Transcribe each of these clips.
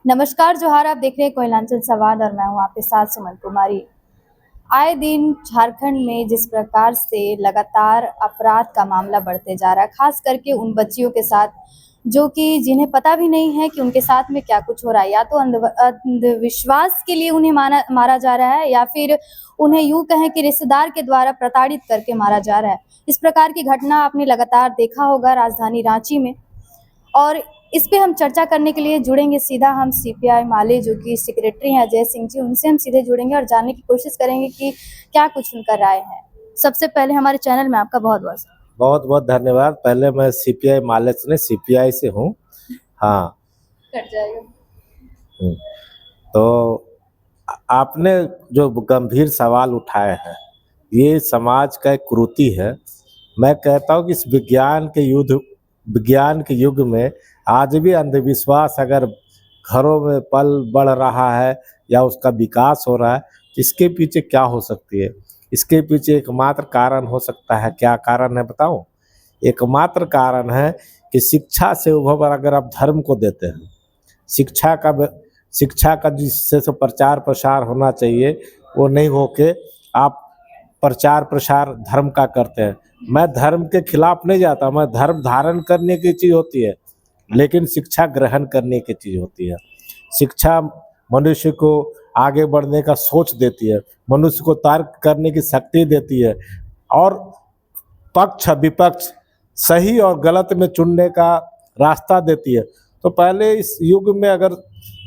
नमस्कार जोहार। आप देख रहे हैं कोयलांचल संवाद और मैं हूं आपके साथ सुमन कुमारी। आए दिन झारखंड में जिस प्रकार से लगातार अपराध का मामला बढ़ते जा रहा है, खास करके उन बच्चियों के साथ जो कि जिन्हें पता भी नहीं है कि उनके साथ में क्या कुछ हो रहा है, या तो अंधविश्वास के लिए उन्हें मारा जा रहा है, या फिर उन्हें यूं कहें कि रिश्तेदार के द्वारा प्रताड़ित करके मारा जा रहा है। इस प्रकार की घटना आपने लगातार देखा होगा राजधानी रांची में। और इस पे हम चर्चा करने के लिए जुड़ेंगे सीधा हम सीपीआई माले जो कि सेक्रेटरी हैं अजय सिंह जी, उनसे हम सीधे जुड़ेंगे और जानने की कोशिश करेंगे कि क्या कुछ उनका राय है। सबसे पहले हमारे चैनल में आपका बहुत बहुत बहुत बहुत धन्यवाद। पहले मैं सीपीआई माले से नहीं, सीपीआई से हूँ। हाँ, कट जाएगा। तो आपने जो गंभीर सवाल उठाए हैं, ये समाज का एक कुरीति है। मैं कहता हूँ कि इस विज्ञान के युग में आज भी अंधविश्वास अगर घरों में पल बढ़ रहा है या उसका विकास हो रहा है, इसके पीछे क्या हो सकती है? इसके पीछे एकमात्र कारण हो सकता है। क्या कारण है बताऊं? एकमात्र कारण है कि शिक्षा से उभर अगर आप धर्म को देते हैं, शिक्षा का जिससे से प्रचार प्रसार होना चाहिए वो नहीं होके आप प्रचार प्रसार धर्म का करते हैं। मैं धर्म के खिलाफ नहीं जाता, मैं धर्म धारण करने की चीज़ होती है, लेकिन शिक्षा ग्रहण करने की चीज़ होती है। शिक्षा मनुष्य को आगे बढ़ने का सोच देती है, मनुष्य को तर्क करने की शक्ति देती है और पक्ष विपक्ष सही और गलत में चुनने का रास्ता देती है। तो पहले इस युग में अगर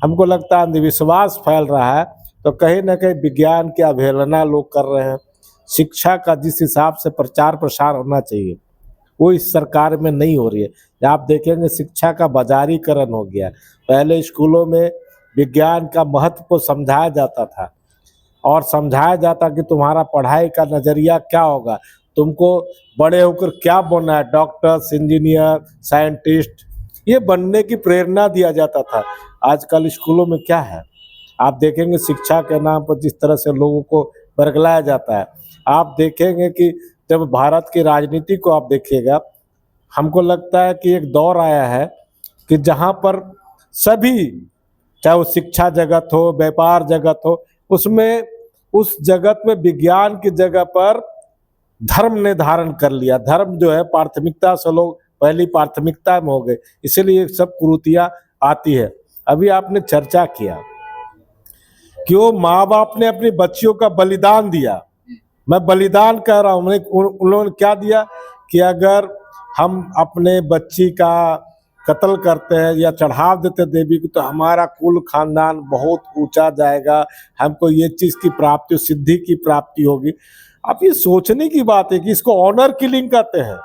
हमको लगता है अंधविश्वास फैल रहा है, तो कहीं ना कहीं विज्ञान की अवहेलना लोग कर रहे हैं। शिक्षा का जिस हिसाब से प्रचार प्रसार होना चाहिए वो इस सरकार में नहीं हो रही है। आप देखेंगे शिक्षा का बाजारीकरण हो गया। पहले स्कूलों में विज्ञान का महत्व को समझाया जाता था और समझाया जाता कि तुम्हारा पढ़ाई का नज़रिया क्या होगा, तुमको बड़े होकर क्या बनना है, डॉक्टर, इंजीनियर, साइंटिस्ट, ये बनने की प्रेरणा दिया जाता था। आजकल स्कूलों में क्या है, आप देखेंगे शिक्षा के नाम पर जिस तरह से लोगों को बरगलाया जाता है। आप देखेंगे कि जब भारत की राजनीति को आप देखिएगा, हमको लगता है कि एक दौर आया है कि जहाँ पर सभी, चाहे वो शिक्षा जगत हो, व्यापार जगत हो, उसमें उस जगत में विज्ञान की जगह पर धर्म ने धारण कर लिया। धर्म जो है प्राथमिकता से लोग पहली प्राथमिकता में हो गए, इसीलिए सब कुरीतियाँ आती है। अभी आपने चर्चा किया कि वो माँ बाप ने अपनी बच्चियों का बलिदान दिया। मैं बलिदान कह रहा हूँ, उन्होंने क्या दिया कि अगर हम अपने बच्ची का कत्ल करते हैं या चढ़ाव देते देवी को, तो हमारा कुल खानदान बहुत ऊंचा जाएगा, हमको ये चीज़ की प्राप्ति, सिद्धि की प्राप्ति होगी। अब ये सोचने की बात है कि इसको ऑनर किलिंग कहते हैं।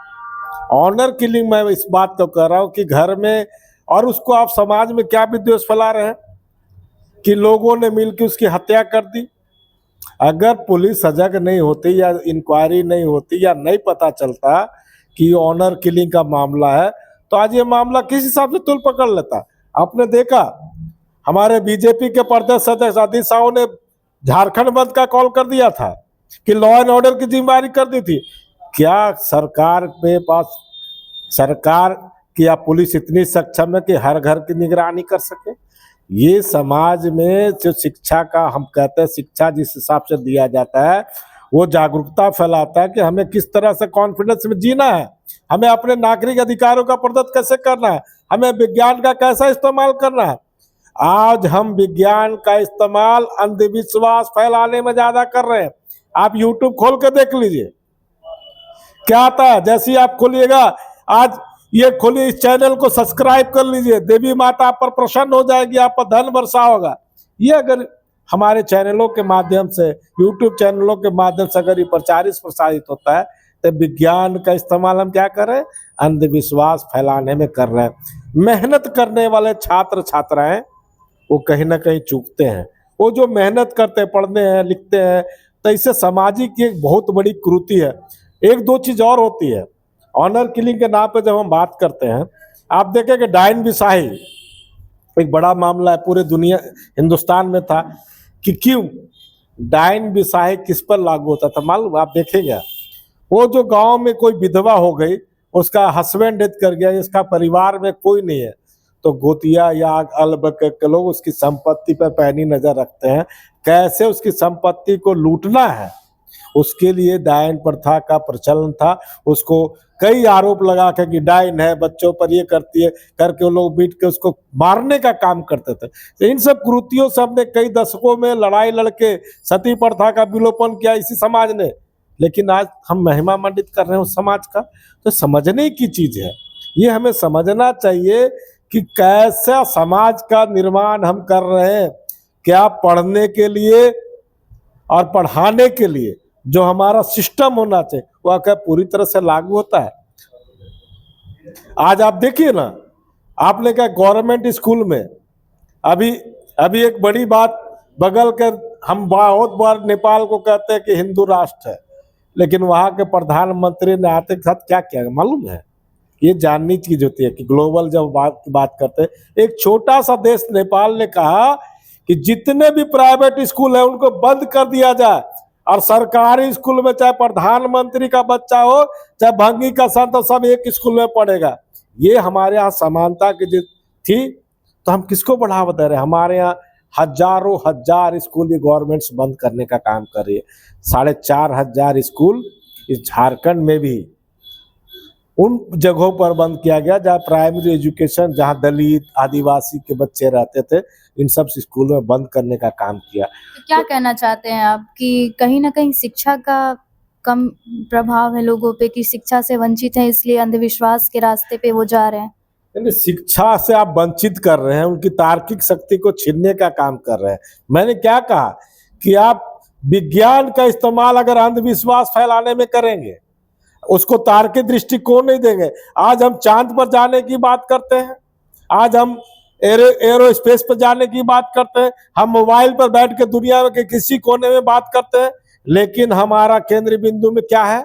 ऑनर किलिंग मैं इस बात को कह रहा हूँ कि घर में, और उसको आप समाज में क्या विद्वेष फैला रहे हैं कि लोगों ने मिलकर उसकी हत्या कर दी। अगर पुलिस सजग नहीं होती या इंक्वायरी नहीं होती या नहीं पता चलता कि ऑनर किलिंग का मामला है, तो आज ये मामला किस हिसाब से तुल पकड़ लेता। आपने देखा हमारे बीजेपी के प्रदेश अध्यक्ष अदित साहू ने झारखंड बंद का कॉल कर दिया था कि लॉ एंड ऑर्डर की जिम्मेदारी कर दी थी। क्या सरकार के पास, सरकार की या पुलिस इतनी सक्षम है कि हर घर की निगरानी कर सके? ये समाज में जो शिक्षा का, हम कहते हैं शिक्षा जिस हिसाब से दिया जाता है वो जागरूकता फैलाता है कि हमें किस तरह से कॉन्फिडेंस में जीना है, हमें अपने नागरिक अधिकारों का प्रदत्त कैसे करना है, हमें विज्ञान का कैसा इस्तेमाल करना है। आज हम विज्ञान का इस्तेमाल अंधविश्वास फैलाने में ज्यादा कर रहे हैं। आप यूट्यूब खोल के देख लीजिए क्या आता है। जैसे ही आप खोलिएगा, आज ये खोलिए, इस चैनल को सब्सक्राइब कर लीजिए, देवी माता आप पर प्रसन्न हो जाएगी, आप पर धन वर्षा होगा। ये अगर हमारे चैनलों के माध्यम से, यूट्यूब चैनलों के माध्यम से अगर ये प्रसारित होता है, तो विज्ञान का इस्तेमाल हम क्या कर रहे हैं? अंधविश्वास फैलाने में कर रहे हैं। मेहनत करने वाले छात्र छात्राएं वो कहीं ना कहीं चूकते हैं। वो जो मेहनत करते हैं, पढ़ते हैं, लिखते हैं, तो इससे सामाजिक की एक बहुत बड़ी कुरीति है। एक दो चीज और होती है। ऑनर किलिंग के नाम पे जब हम बात करते हैं, आप देखें कि डायन बिसाही एक बड़ा मामला है, पूरे दुनिया, हिंदुस्तान में था कि क्यों डायन बिसाही किस पर लागू होता था मालूम? आप देखेंगे, वो जो गांव में कोई विधवा हो गई, उसका हस्बैंड डेथ कर गया, इसका परिवार में कोई नहीं है, तो गोतिया या अल्बक के लोग उसकी संपत्ति पर पैनी नजर रखते हैं, कैसे उसकी संपत्ति को लूटना है। उसके लिए डायन प्रथा का प्रचलन था। उसको कई आरोप लगा के कि डायन है, बच्चों पर ये करती है करके वो लोग बीट के उसको मारने का काम करते थे। तो इन सब कृतियों से हमने कई दशकों में लड़ाई लड़के सती प्रथा का विलोपन किया इसी समाज ने, लेकिन आज हम महिमा मंडित कर रहे हैं उस समाज का। तो समझने की चीज है, ये हमें समझना चाहिए कि कैसा समाज का निर्माण हम कर रहे हैं। क्या पढ़ने के लिए और पढ़ाने के लिए जो हमारा सिस्टम होना चाहिए वह क्या पूरी तरह से लागू होता है। आज आप देखिए ना, आपने क्या गवर्नमेंट स्कूल में अभी अभी एक बड़ी बात बगल के, हम बहुत बार नेपाल को कहते हैं कि हिंदू राष्ट्र है, लेकिन वहां के प्रधानमंत्री ने आते के साथ क्या किया मालूम है। ये जाननी चीज होती है कि ग्लोबल जब बात करते हैं, एक छोटा सा देश नेपाल ने कहा कि जितने भी प्राइवेट स्कूल है उनको बंद कर दिया जाए और सरकारी स्कूल में चाहे प्रधानमंत्री का बच्चा हो चाहे भंगी का संत हो, सब एक स्कूल में पढ़ेगा। ये हमारे यहाँ समानता की जो थी, तो हम किसको बढ़ावा दे रहे हैं। हमारे यहाँ हजारों हजार स्कूल ये गवर्नमेंट बंद करने का काम कर रही है। 4,500 स्कूल इस झारखंड में भी उन जगहों पर बंद किया गया जहाँ प्राइमरी एजुकेशन, जहाँ दलित आदिवासी के बच्चे रहते थे, इन सब स्कूलों में बंद करने का काम किया। तो क्या कहना चाहते हैं आप कि कहीं ना कहीं शिक्षा का कम प्रभाव है लोगों पे, कि शिक्षा से वंचित है इसलिए अंधविश्वास के रास्ते पे वो जा रहे हैं? यानी शिक्षा से आप वंचित कर रहे हैं, उनकी तार्किक शक्ति को छीनने का काम कर रहे हैं। मैंने क्या कहा कि आप विज्ञान का इस्तेमाल अगर अंधविश्वास फैलाने में करेंगे, उसको तार्किक दृष्टिकोण नहीं देंगे। आज हम चांद पर जाने की बात करते हैं, आज हम एरोस्पेस पर जाने की बात करते हैं, हम मोबाइल पर बैठ के दुनिया के किसी कोने में बात करते हैं, लेकिन हमारा केंद्रीय बिंदु में क्या है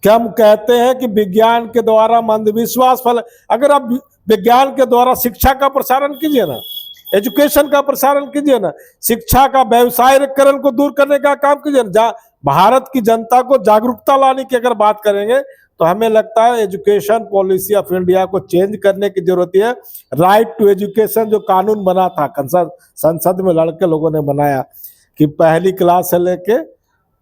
कि हम कहते हैं कि विज्ञान के द्वारा अंधविश्वास फैला। अगर आप विज्ञान के द्वारा शिक्षा का प्रसारण कीजिए ना, एजुकेशन का प्रसारण कीजिए ना, शिक्षा का व्यवसायीकरण को दूर करने का काम कीजिए ना, भारत की जनता को जागरूकता लाने की अगर बात करेंगे तो हमें लगता है एजुकेशन पॉलिसी ऑफ इंडिया को चेंज करने की जरूरत है। राइट टू एजुकेशन जो कानून बना था, संसद में लड़के लोगों ने बनाया कि पहली क्लास से लेके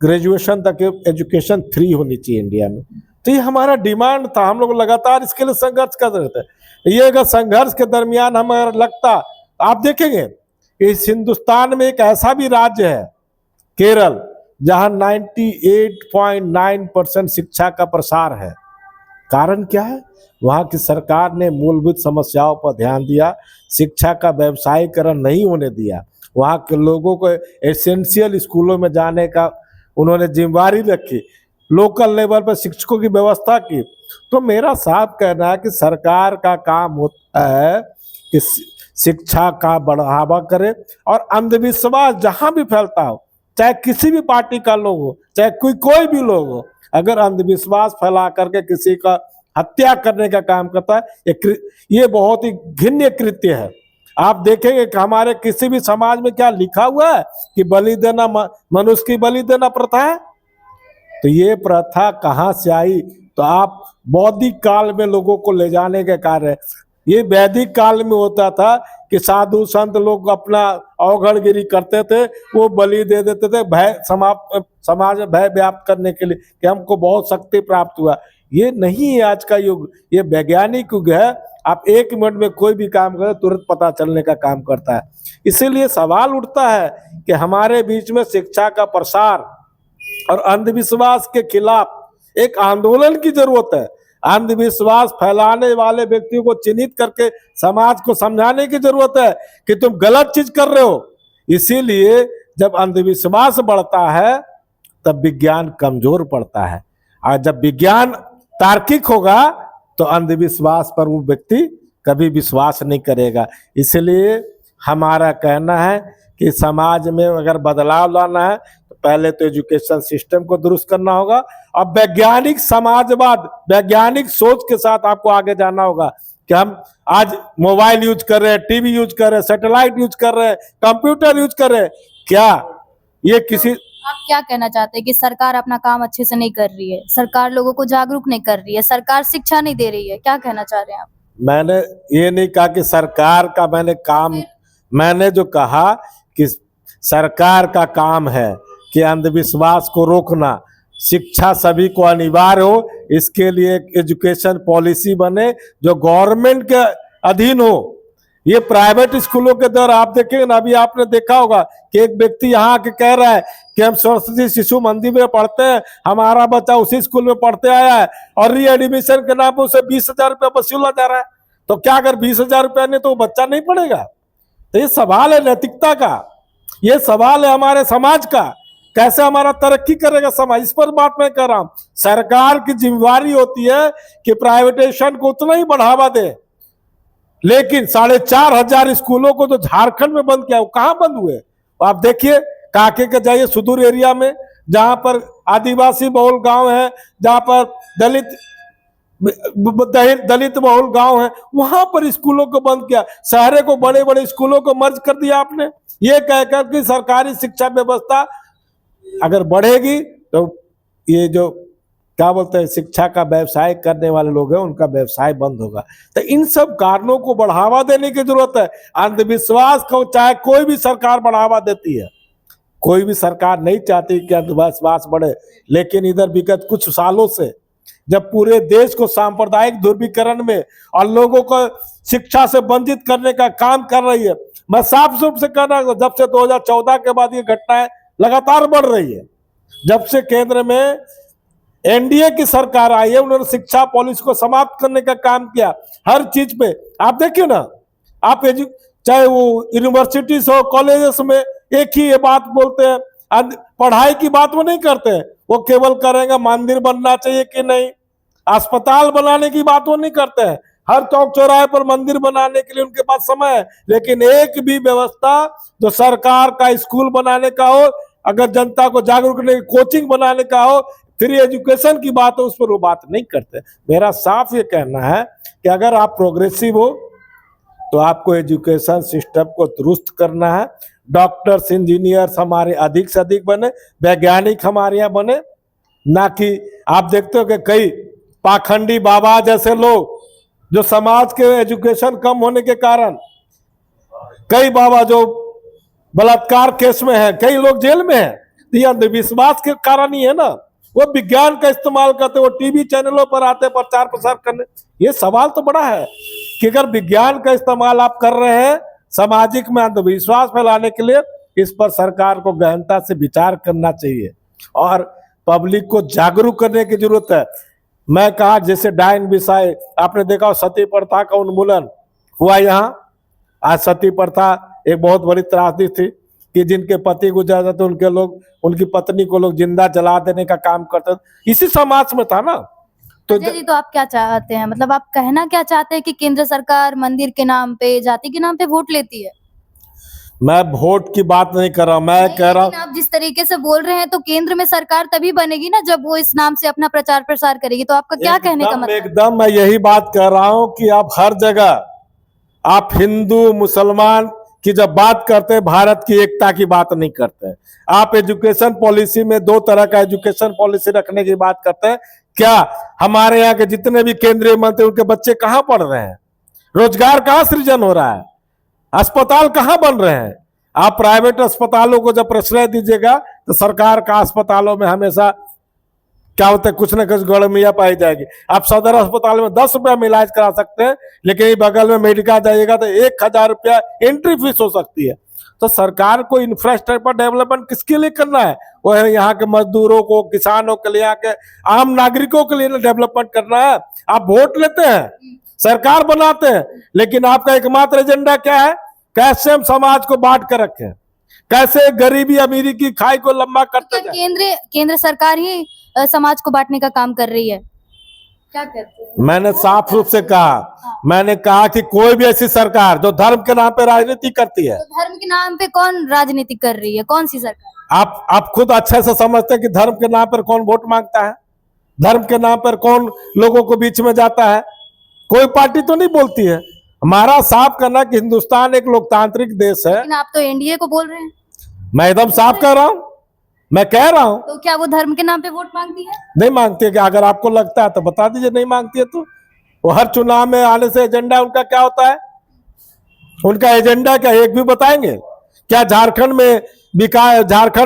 ग्रेजुएशन तक एजुकेशन फ्री होनी चाहिए इंडिया में। तो ये हमारा डिमांड था, हम लोग लगातार इसके लिए संघर्ष कर रहे थे। ये अगर संघर्ष के दरमियान हमें लगता, आप देखेंगे इस हिंदुस्तान में एक ऐसा भी राज्य है केरल, जहां 98.9% शिक्षा का प्रसार है। कारण क्या है? वहां की सरकार ने मूलभूत समस्याओं पर ध्यान दिया, शिक्षा का व्यवसायीकरण नहीं होने दिया, वहां के लोगों को एसेंशियल स्कूलों में जाने का उन्होंने जिम्मेवारी रखी, लोकल लेवल पर शिक्षकों की व्यवस्था की। तो मेरा साफ कहना है कि सरकार का काम होता है कि शिक्षा का बढ़ावा करे, और अंधविश्वास जहां भी फैलता हो, चाहे किसी भी पार्टी का लोग हो, चाहे कोई भी लोग हो, अगर अंधविश्वास फैला करके किसी का हत्या करने का काम करता है, ये बहुत ही घृण्य कृत्य है। आप देखेंगे कि हमारे किसी भी समाज में क्या लिखा हुआ है कि बलि देना, मनुष्य की बलि देना प्रथा है। तो ये प्रथा कहाँ से आई? तो आप बौद्धिक काल में लोगों को ले जाने के कार्य, ये वैदिक काल में होता था कि साधु संत लोग अपना अवगढ़गिरी करते थे, वो बलि दे देते थे भय समाज में भय व्याप्त करने के लिए कि हमको बहुत शक्ति प्राप्त हुआ। ये नहीं है आज का युग, ये वैज्ञानिक युग है। आप 1 मिनट में कोई भी काम करें तुरंत पता चलने का काम करता है। इसीलिए सवाल उठता है कि हमारे बीच में शिक्षा का प्रसार और अंधविश्वास के खिलाफ एक आंदोलन की जरूरत है। अंधविश्वास फैलाने वाले व्यक्तियों को चिन्हित करके समाज को समझाने की जरूरत है कि तुम गलत चीज कर रहे हो। इसीलिए जब अंधविश्वास बढ़ता है तब विज्ञान कमजोर पड़ता है, और जब विज्ञान तार्किक होगा तो अंधविश्वास पर वो व्यक्ति कभी विश्वास नहीं करेगा। इसलिए हमारा कहना है कि समाज में अगर बदलाव लाना है तो पहले तो एजुकेशन सिस्टम को दुरुस्त करना होगा, और वैज्ञानिक समाजवाद, वैज्ञानिक सोच के साथ आपको आगे जाना होगा कि हम आज मोबाइल यूज कर रहे हैं, टीवी यूज कर रहे हैं, सैटेलाइट यूज कर रहे हैं, कंप्यूटर यूज कर रहे हैं, क्या ये किसी आप क्या कहना चाहते हैं कि सरकार अपना काम अच्छे से नहीं कर रही है, सरकार लोगों को जागरूक नहीं कर रही है, सरकार शिक्षा नहीं दे रही है, क्या कहना चाह रहे हैं आप? मैंने ये नहीं कहा कि सरकार का मैंने जो कहा कि सरकार का काम है कि अंधविश्वास को रोकना, शिक्षा सभी को अनिवार्य हो, इसके लिए एक एजुकेशन पॉलिसी बने जो गवर्नमेंट के अधीन हो। ये प्राइवेट स्कूलों के दर आप देखेंगे ना, अभी आपने देखा होगा कि एक व्यक्ति यहाँ आके कह रहा है कि हम सरस्वती शिशु मंदिर में पढ़ते हैं, हमारा बच्चा उसी स्कूल में पढ़ते आया है और री एडमिशन के नाम पर उसे 20,000 रुपया वसूला जा रहा है। तो क्या अगर 20,000 रुपया नहीं तो वो बच्चा नहीं पढ़ेगा? तो ये सवाल है नैतिकता का, ये सवाल है हमारे समाज का, कैसे हमारा तरक्की करेगा समाज, इस पर बात मैं कर रहा हूं। सरकार की जिम्मेवारी होती है कि प्राइवेटाइजेशन को उतना ही बढ़ावा दे, लेकिन 4,500 स्कूलों को जो झारखंड में बंद किया वो कहां बंद हुए? आप देखिए, काके के जाइए सुदूर एरिया में जहां पर आदिवासी बहुल गांव है, जहां पर दलित बहुल गांव है, वहां पर स्कूलों को बंद किया। शहरों को बड़े बड़े स्कूलों को मर्ज कर दिया आपने, ये कहकर कि सरकारी शिक्षा व्यवस्था अगर बढ़ेगी तो ये जो क्या बोलते हैं शिक्षा का व्यवसाय करने वाले लोग हैं उनका व्यवसाय बंद होगा। तो इन सब कारणों को बढ़ावा देने की जरूरत है। अंधविश्वास को चाहे कोई भी सरकार बढ़ावा देती है, कोई भी सरकार नहीं चाहती कि अंधविश्वास बढ़े, लेकिन इधर विगत कुछ सालों से जब पूरे देश को सांप्रदायिक ध्रुवीकरण में और लोगों को शिक्षा से वंचित करने का काम कर रही है, मैं साफ रूप से कह रहा हूं, जब से 2014 के बाद ये घटनाएं लगातार बढ़ रही है। जब से केंद्र में एनडीए की सरकार आई है, उन्होंने शिक्षा पॉलिसी को समाप्त करने का काम किया। हर चीज पे आप देखिए ना, आप चाहे वो यूनिवर्सिटीज हो, कॉलेजेस में एक ही ये बात बोलते हैं, पढ़ाई की बात वो नहीं करते हैं, वो केवल करेंगे मंदिर बनना चाहिए कि नहीं, अस्पताल बनाने की बात वो नहीं करते हैं। हर चौक चौराहे पर मंदिर बनाने के लिए उनके पास समय है, लेकिन एक भी व्यवस्था जो सरकार का स्कूल बनाने का हो, अगर जनता को जागरूक करने की कोचिंग बनाने का हो, फ्री एजुकेशन की बात हो, उस पर वो बात नहीं करते। मेरा साफ ये कहना है कि अगर आप प्रोग्रेसिव हो तो आपको एजुकेशन सिस्टम को दुरुस्त करना है। डॉक्टर्स, इंजीनियर्स हमारे अधिक से अधिक बने, वैज्ञानिक हमारे यहाँ बने, ना कि आप देखते हो कि कई पाखंडी बाबा जैसे लोग जो समाज के एजुकेशन कम होने के कारण, कई बाबा जो बलात्कार केस में है, कई लोग जेल में है, तो ये अंधविश्वास के कारण ही है ना। वो विज्ञान का इस्तेमाल करते, वो टीवी चैनलों पर आते प्रचार प्रसार करने। ये सवाल तो बड़ा है कि अगर विज्ञान का इस्तेमाल आप कर रहे हैं सामाजिक में अंधविश्वास फैलाने के लिए, इस पर सरकार को गहनता से विचार करना चाहिए और पब्लिक को जागरूक करने की जरूरत है। मैं कहा जैसे डायन विषय आपने देखा, सती प्रथा का उन्मूलन हुआ यहाँ। आज सती प्रथा एक बहुत बड़ी त्रासदी थी कि जिनके पति गुजर जाते उनके लोग, उनकी पत्नी को लोग जिंदा जला देने का काम करते, इसी समाज में था ना। तो जी, तो आप क्या चाहते हैं, मतलब आप कहना क्या चाहते हैं कि केंद्र सरकार मंदिर के नाम पे, जाति के नाम पे वोट लेती है? मैं वोट की बात नहीं कर रहा, मैं कह रहा हूँ आप जिस तरीके से बोल रहे हैं तो केंद्र में सरकार तभी बनेगी ना जब वो इस नाम से अपना प्रचार प्रसार करेगी। तो आपका क्या कहने का मतलब? एकदम मैं यही बात कर रहा हूँ कि आप हर जगह आप हिंदू मुसलमान की जब बात करते हैं, भारत की एकता की बात नहीं करते हैं। आप एजुकेशन पॉलिसी में 2 तरह का एजुकेशन पॉलिसी रखने की बात करते हैं। क्या हमारे यहाँ के जितने भी केंद्रीय मंत्री, उनके बच्चे कहाँ पढ़ रहे हैं? रोजगार कहाँ सृजन हो रहा है? अस्पताल कहाँ बन रहे हैं? आप प्राइवेट अस्पतालों को जब प्रश्रय दीजिएगा तो सरकार का अस्पतालों में हमेशा क्या होता है, कुछ न कुछ गड़मिया पाई जाएगी। आप सदर अस्पताल में 10 रुपया में इलाज करा सकते हैं, लेकिन बगल में मेडिका जाइएगा तो 1,000 रुपया एंट्री फीस हो सकती है। तो सरकार को इंफ्रास्ट्रक्चर डेवलपमेंट किसके लिए करना है? वो है यहाँ के मजदूरों को, किसानों के लिए, यहाँ के आम नागरिकों के लिए डेवलपमेंट करना है। आप वोट लेते हैं, सरकार बनाते हैं, लेकिन आपका एकमात्र एजेंडा क्या है? कैसे हम समाज को बांट कर रखें, कैसे गरीबी अमीरी की खाई को लंबा करते जाएं। केंद्र सरकार ही समाज को बांटने का काम कर रही है, क्या कहते हैं? मैंने साफ रूप से कहा, मैंने कहा कि कोई भी ऐसी सरकार जो धर्म के नाम पे राजनीति करती है। तो धर्म के नाम पे कौन राजनीति कर रही है? कौन सी सरकार? आप खुद अच्छे से समझते हैं कि धर्म के नाम पर कौन वोट मांगता है, धर्म के नाम पर कौन लोगों को बीच में जाता है। कोई पार्टी तो नहीं बोलती है। हमारा साफ करना कि हिंदुस्तान एक लोकतांत्रिक देश है। लेकिन आप तो एनडीए को बोल रहे हैं। मैं एकदम साफ कर रहा हूं, मैं कह रहा हूं। तो क्या वो धर्म के नाम पे वोट मांगती है? नहीं मांगती है। कि अगर आपको लगता है तो बता दीजिए नहीं मांगती है तो। वो हर चुनाव में आने से एजेंडा उनका क्या होता है? उनका एजेंडा क्या एक भी बताएंगे क्या? झारखंड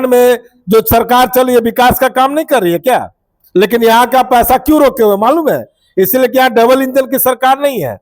में जो सरकार चली है विकास का काम नहीं कर रही है क्या? लेकिन यहाँ का पैसा क्यों रोके हुए मालूम है? इसलिए कि यहाँ डबल इंजन की सरकार नहीं है,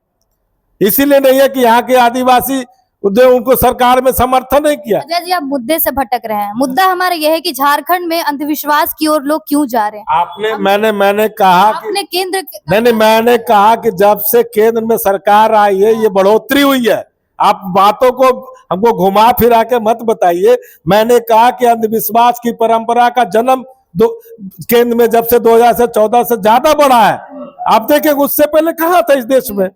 इसीलिए नहीं है कि यहाँ के आदिवासी उनको सरकार में समर्थन नहीं किया। अजय जी, आप मुद्दे से भटक रहे हैं। मुद्दा हमारा यह है कि झारखंड में अंधविश्वास की ओर लोग क्यों जा रहे हैं? मैंने कहा कि आपने केंद्र नहीं, मैंने कहा कि जब से केंद्र में सरकार आई है ये बढ़ोतरी हुई है। आप बातों को हमको घुमा फिरा के मत बताइए। मैंने कहा कि अंधविश्वास की परंपरा का जन्म केंद्र में जब से 2014 से ज्यादा बढ़ा है। आप देखें उससे पहले कहाँ था इस देश में?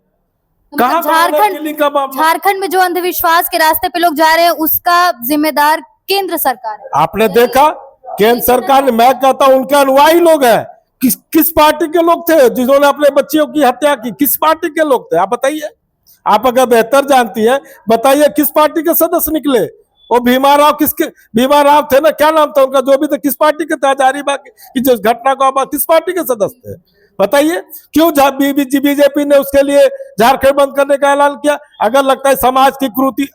कहाँ झारखंड में जो अंधविश्वास के रास्ते पे लोग जा रहे हैं उसका जिम्मेदार केंद्र सरकार है। आपने देखा केंद्र सरकार ने, मैं कहता हूं उनके अनुयायी लोग हैं। किस पार्टी के लोग थे जिन्होंने अपने बच्चियों की हत्या की? किस पार्टी के लोग थे आप बताइए? आप अगर बेहतर जानती है बताइए किस पार्टी के सदस्य निकले? वो भीमा राव थे ना, क्या नाम था उनका जो भी थे, किस पार्टी के थे? हजारीबाग की जो घटना को किस पार्टी के सदस्य थे बताइए? क्यों बीजेपी ने उसके लिए झारखंड बंद करने का ऐलान किया? अगर लगता है समाज की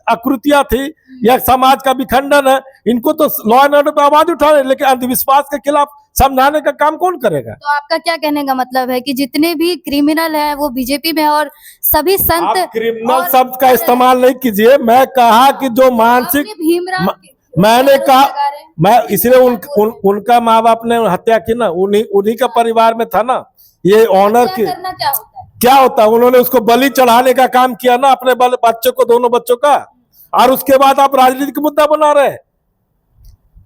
आकृतियां थी या समाज का विखंडन है, इनको तो लॉ एंड ऑर्डर पर आवाज उठाने, लेकिन अंधविश्वास के खिलाफ समझाने का काम कौन करेगा? तो आपका क्या कहने का मतलब है कि जितने भी क्रिमिनल हैं वो बीजेपी में, और सभी संत? आप क्रिमिनल शब्द का इस्तेमाल नहीं कीजिए। मैं कहा कि जो मानसिक, मैंने कहा मैं इसलिए उनका माँ बाप ने हत्या की ना, उन्हीं का परिवार में था ना ये ऑनर की। क्या होता है? उन्होंने उसको बलि चढ़ाने का काम किया ना अपने बच्चों को, दोनों बच्चों का। और उसके बाद आप राजनीतिक मुद्दा बना रहे हैं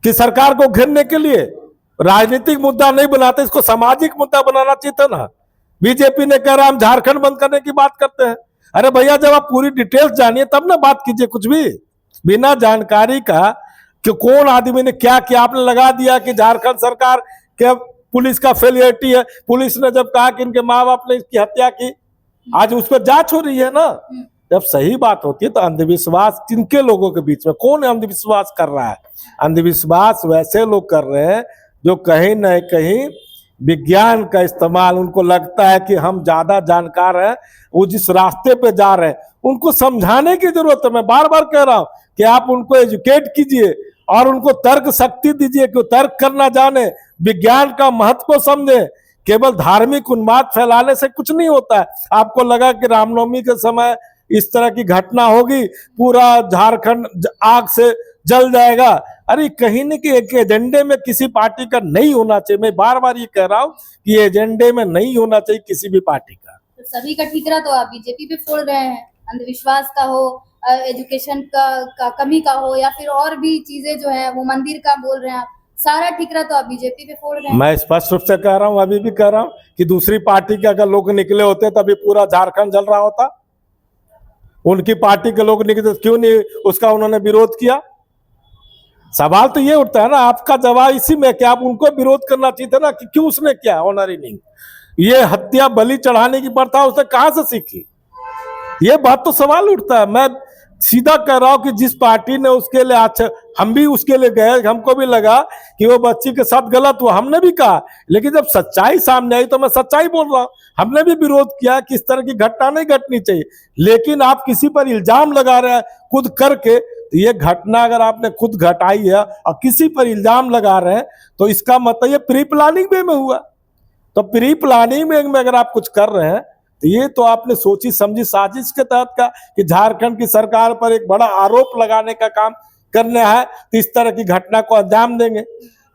कि सरकार को घेरने के लिए। राजनीतिक मुद्दा नहीं बनाते, इसको सामाजिक मुद्दा बनाना चाहिए था ना। बीजेपी ने कह रहा हम झारखंड बंद करने की बात करते हैं। अरे भैया जब आप पूरी डिटेल्स जानिए तब ना बात कीजिए। कुछ भी बिना जानकारी का कि कौन आदमी ने क्या किया, आपने लगा दिया कि झारखंड सरकार के पुलिस का फेलियरिटी है। पुलिस ने जब कहा कि इनके माँ बाप ने इसकी हत्या की, आज उस पर जांच हो रही है ना। जब सही बात होती है तो अंधविश्वास किनके लोगों के बीच में, कौन अंधविश्वास कर रहा है? अंधविश्वास वैसे लोग कर रहे हैं जो कहीं न कहीं विज्ञान का इस्तेमाल, उनको लगता है कि हम ज्यादा जानकार हैं, वो जिस रास्ते पे जा रहे हैं उनको समझाने की जरूरत है। मैं बार बार कह रहा हूं कि आप उनको एजुकेट कीजिए और उनको तर्क शक्ति दीजिए कि तर्क करना जाने, विज्ञान का महत्व को समझे। केवल धार्मिक उन्माद फैलाने से कुछ नहीं होता है। आपको लगा कि रामनवमी के समय इस तरह की घटना होगी, पूरा झारखंड आग से जल जाएगा? अरे कहीं न कहीं एक एजेंडे में किसी पार्टी का नहीं होना चाहिए। मैं बार बार ये कह रहा हूँ कि एजेंडे में नहीं होना चाहिए किसी भी पार्टी का। तो सभी का ठीकरा तो आप बीजेपी पे फोड़ रहे हैं, अंधविश्वास का हो, एजुकेशन का कमी का हो, या फिर और भी चीजें जो है वो मंदिर का बोल रहे हैं आप, सारा ठीकरा तो आप बीजेपी पे फोड़ रहे हैं। मैं स्पष्ट रूप से कह रहा हूँ, अभी भी कह रहा हूँ कि दूसरी पार्टी के अगर लोग निकले होते तभी पूरा झारखंड जल रहा होता। उनकी पार्टी के लोग निकले क्यों नहीं उसका उन्होंने विरोध किया? सवाल तो ये उठता है ना, आपका जवाब इसी में कि आप उनको विरोध करना चाहिए था ना कि क्यों उसने किया ऑनरिंग। ये हत्या बलि चढ़ाने की प्रथा उसने कहां से सीखी? ये बात तो सवाल उठता है। मैं सीधा कह रहा हूं कि जिस पार्टी ने उसके लिए, अच्छा हम भी उसके लिए गए, हमको भी लगा कि वो बच्ची के साथ गलत हुआ, हमने भी कहा, लेकिन जब सच्चाई सामने आई तो मैं सच्चाई बोल रहा हूं। हमने भी विरोध किया कि इस तरह की घटना नहीं घटनी चाहिए। लेकिन आप किसी पर इल्जाम लगा रहे हैं खुद करके, तो ये घटना अगर आपने खुद घटाई है और किसी पर इल्जाम लगा रहे हैं तो इसका मतलब ये प्री प्लानिंग वे में हुआ। तो प्री प्लानिंग में अगर आप कुछ कर रहे हैं तो ये तो आपने सोची समझी साजिश के तहत का कि झारखंड की सरकार पर एक बड़ा आरोप लगाने का काम करना है, तो इस तरह की घटना को अंजाम देंगे।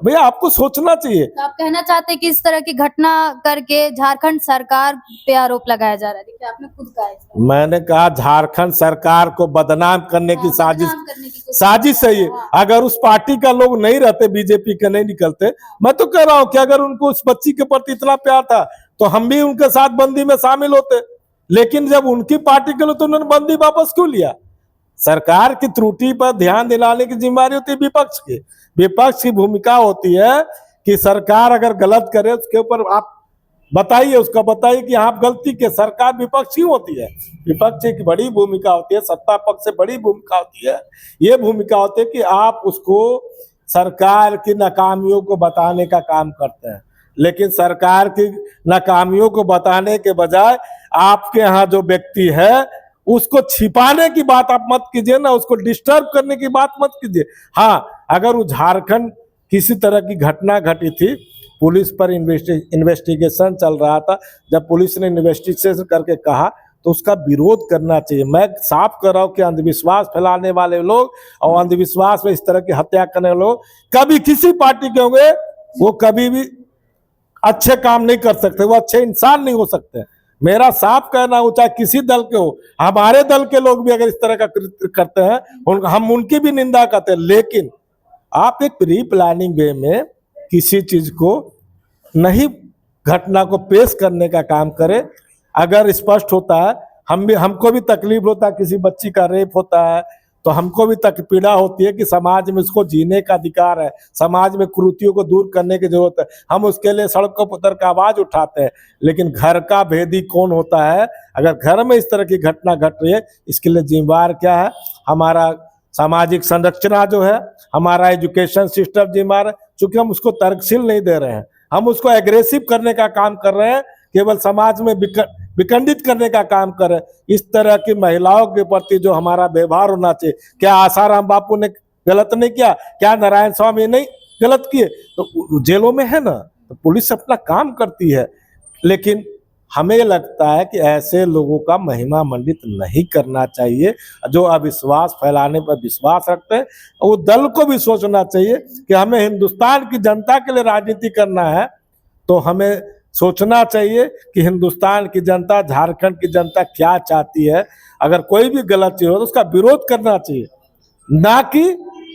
भैया आपको सोचना चाहिए। तो आप कहना चाहते हैं कि इस तरह की घटना करके झारखंड सरकार पे आरोप लगाया जा रहा है? देखिए आपने खुद कहा है। मैंने कहा झारखंड सरकार को बदनाम करने की साजिश है ये। अगर उस पार्टी का लोग नहीं रहते, बीजेपी के नहीं निकलते, मैं तो कह रहा हूँ कि अगर उनको उस बच्ची के प्रति इतना प्यार था तो हम भी उनके साथ बंदी में शामिल होते। लेकिन जब उनकी पार्टी के लोग, तो उन्होंने बंदी वापस क्यों लिया? सरकार की त्रुटि पर ध्यान दिलाने की जिम्मेदारी होती है विपक्ष की। विपक्ष की भूमिका होती है कि सरकार अगर गलत करे उसके ऊपर आप बताइए, उसका बताइए कि आप गलती के। सरकार विपक्ष क्यों होती है? विपक्ष की बड़ी भूमिका होती है, सत्ता पक्ष से बड़ी भूमिका होती है। ये भूमिका होती है कि आप उसको सरकार की नाकामियों को बताने का काम करते हैं। लेकिन सरकार की नाकामियों को बताने के बजाय आपके यहाँ जो व्यक्ति है उसको छिपाने की बात आप मत कीजिए ना, उसको डिस्टर्ब करने की बात मत कीजिए। हाँ, अगर वो झारखंड किसी तरह की घटना घटी थी, पुलिस पर इन्वेस्टिगेशन चल रहा था, जब पुलिस ने इन्वेस्टिगेशन करके कहा तो उसका विरोध करना चाहिए। मैं साफ कर रहा हूँ कि अंधविश्वास फैलाने वाले लोग और अंधविश्वास में इस तरह की हत्या करने वाले लोग कभी किसी पार्टी के होंगे, वो कभी भी अच्छे काम नहीं कर सकते, वो अच्छे इंसान नहीं हो सकते। मेरा साफ कहना हो, चाहे किसी दल के हो, हमारे दल के लोग भी अगर इस तरह का कृत्य करते हैं हम उनकी भी निंदा करते हैं, लेकिन आप एक प्री प्लानिंग वे में किसी चीज को नहीं, घटना को पेश करने का काम करें। अगर स्पष्ट होता है, हमको भी तकलीफ होता है, किसी बच्ची का रेप होता है तो हमको भी तक पीड़ा होती है कि समाज में उसको जीने का अधिकार है, समाज में कुरीतियों को दूर करने की जरूरत है, हम उसके लिए सड़कों पर उतर कर आवाज उठाते हैं। लेकिन घर का भेदी कौन होता है? अगर घर में इस तरह की घटना घट रही है, इसके लिए जिम्मेवार क्या है? हमारा सामाजिक संरचना जो है, हमारा एजुकेशन सिस्टम जिम्मेवार है। चूंकि हम उसको तर्कशील नहीं दे रहे हैं, हम उसको एग्रेसिव करने का काम कर रहे हैं, केवल समाज में विखंडित करने का काम करे। इस तरह की महिलाओं के प्रति जो हमारा व्यवहार होना चाहिए, क्या आसाराम बापू ने गलत नहीं किया? क्या नारायण स्वामी नहीं गलत किए? तो जेलों में है ना, तो पुलिस अपना काम करती है। लेकिन हमें लगता है कि ऐसे लोगों का महिमा मंडित नहीं करना चाहिए, जो अविश्वास फैलाने पर विश्वास रखते हैं। वो दल को भी सोचना चाहिए कि हमें हिंदुस्तान की जनता के लिए राजनीति करना है, तो हमें सोचना चाहिए कि हिंदुस्तान की जनता, झारखंड की जनता क्या चाहती है। अगर कोई भी गलत चीज हो तो उसका विरोध करना चाहिए, ना कि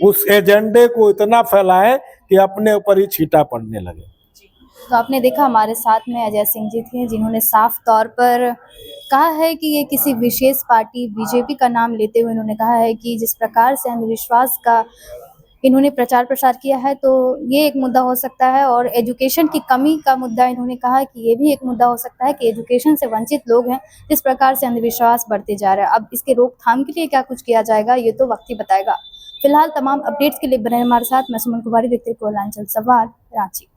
उस एजेंडे को इतना फैलाएं कि अपने ऊपर ही छींटा पड़ने लगे। तो आपने देखा हमारे साथ में अजय सिंह जी थे, जिन्होंने साफ तौर पर कहा है कि ये किसी विशेष पार्टी बीजेपी का नाम लेते हुए इन्होंने कहा है कि जिस प्रकार से अंधविश्वास का इन्होंने प्रचार प्रसार किया है, तो ये एक मुद्दा हो सकता है। और एजुकेशन की कमी का मुद्दा इन्होंने कहा कि ये भी एक मुद्दा हो सकता है कि एजुकेशन से वंचित लोग हैं, जिस प्रकार से अंधविश्वास बढ़ते जा रहा है। अब इसके रोकथाम के लिए क्या कुछ किया जाएगा, ये तो वक्त ही बताएगा। फिलहाल तमाम अपडेट्स के लिए बने हमारे साथ। मैं सुमन कुमारी, देखते कोयलांचल संवाद, रांची।